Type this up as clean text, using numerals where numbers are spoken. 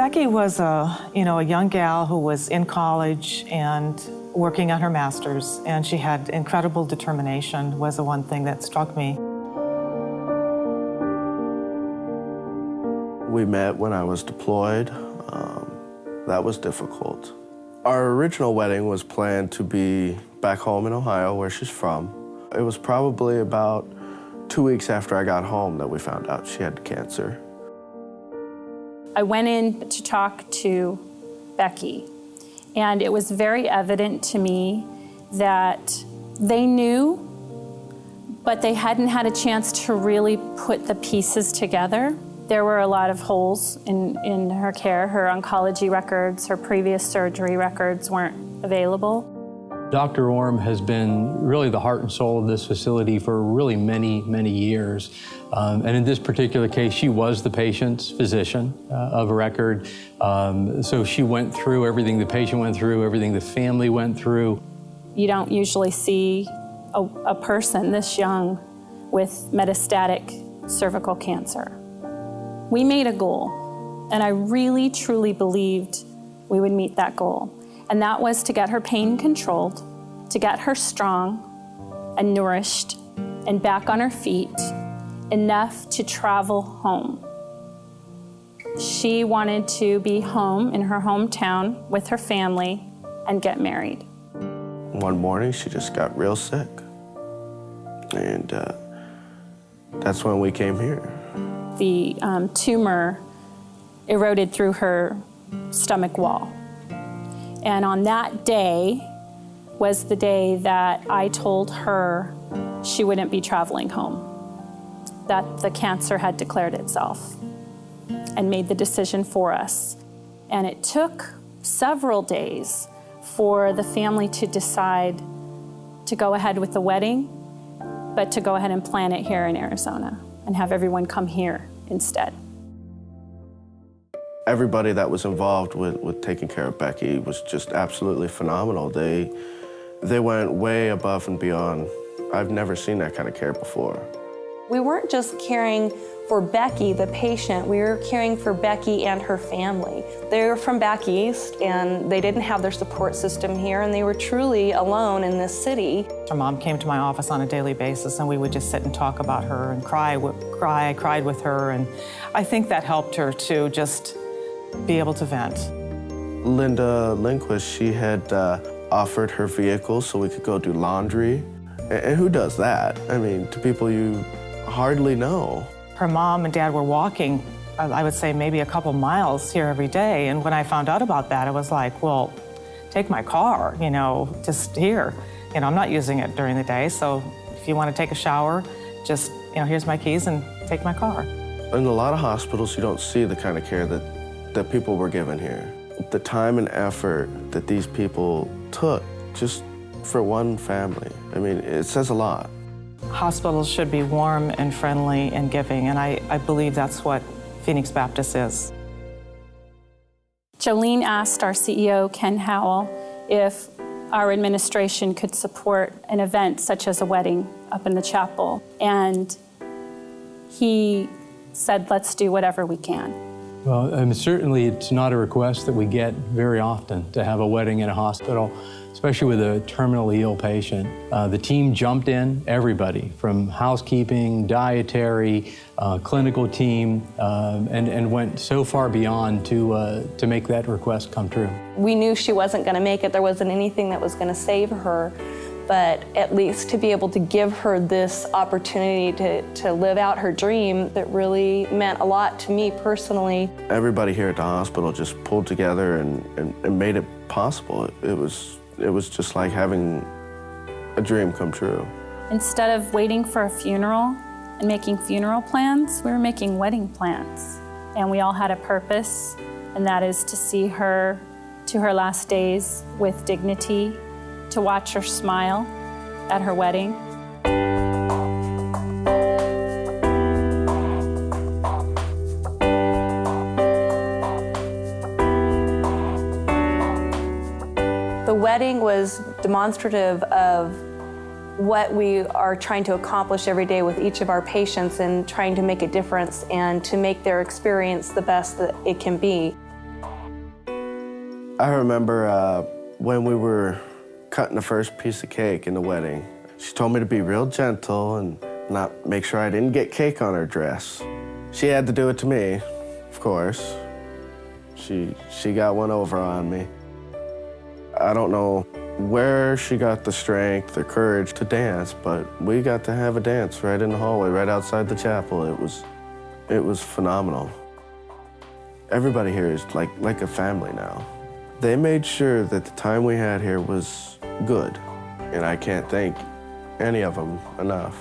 Becky was a young gal who was in college and working on her master's, and she had incredible determination, was the one thing that struck me. We met when I was deployed. That was difficult. Our original wedding was planned to be back home in Ohio, where she's from. It was probably about 2 weeks after I got home that we found out she had cancer. I went in to talk to Becky, and it was very evident to me that they knew, but they hadn't had a chance to really put the pieces together. There were a lot of holes in her care. Her oncology records, her previous surgery records weren't available. Dr. Orm has been really the heart and soul of this facility for really many, many years. And in this particular case, she was the patient's physician of record. So she went through everything the patient went through, everything the family went through. You don't usually see a person this young with metastatic cervical cancer. We made a goal, and I really, truly believed we would meet that goal. And that was to get her pain controlled, to get her strong and nourished and back on her feet, enough to travel home. She wanted to be home in her hometown with her family and get married. One morning, she just got real sick. And that's when we came here. The tumor eroded through her stomach wall. And on that day was the day that I told her she wouldn't be traveling home, that the cancer had declared itself and made the decision for us. And it took several days for the family to decide to go ahead with the wedding, but to go ahead and plan it here in Arizona and have everyone come here instead. Everybody that was involved with taking care of Becky was just absolutely phenomenal. They went way above and beyond. I've never seen that kind of care before. We weren't just caring for Becky, the patient, we were caring for Becky and her family. They were from back east, and they didn't have their support system here, and they were truly alone in this city. Her mom came to my office on a daily basis, and we would just sit and talk about her and cry. I cried with her, and I think that helped her to just be able to vent. Linda Lindquist, she had offered her vehicle so we could go do laundry. And who does that? I mean, to people you hardly know. Her mom and dad were walking, I would say maybe a couple miles here every day. And when I found out about that, I was like, well, take my car, just here. I'm not using it during the day, so if you want to take a shower, just, here's my keys and take my car. In a lot of hospitals, you don't see the kind of care that people were given here. The time and effort that these people took just for one family, I mean, it says a lot. Hospitals should be warm and friendly and giving, and I believe that's what Phoenix Baptist is. Jolene asked our CEO, Ken Howell, if our administration could support an event such as a wedding up in the chapel, and he said, let's do whatever we can. Well, certainly it's not a request that we get very often, to have a wedding in a hospital, especially with a terminally ill patient. The team jumped in, everybody, from housekeeping, dietary, clinical team, and went so far beyond to make that request come true. We knew she wasn't going to make it. There wasn't anything that was going to save her, but at least to be able to give her this opportunity to live out her dream, that really meant a lot to me personally. Everybody here at the hospital just pulled together and made it possible. It was just like having a dream come true. Instead of waiting for a funeral and making funeral plans, we were making wedding plans. And we all had a purpose, and that is to see her to her last days with dignity, to watch her smile at her wedding. The wedding was demonstrative of what we are trying to accomplish every day with each of our patients, and trying to make a difference and to make their experience the best that it can be. I remember when we were cutting the first piece of cake in the wedding, she told me to be real gentle and not make sure I didn't get cake on her dress. She had to do it to me, of course. She got one over on me. I don't know where she got the strength or courage to dance, but we got to have a dance right in the hallway, right outside the chapel. It was phenomenal. Everybody here is like a family now. They made sure that the time we had here was good, and I can't thank any of them enough.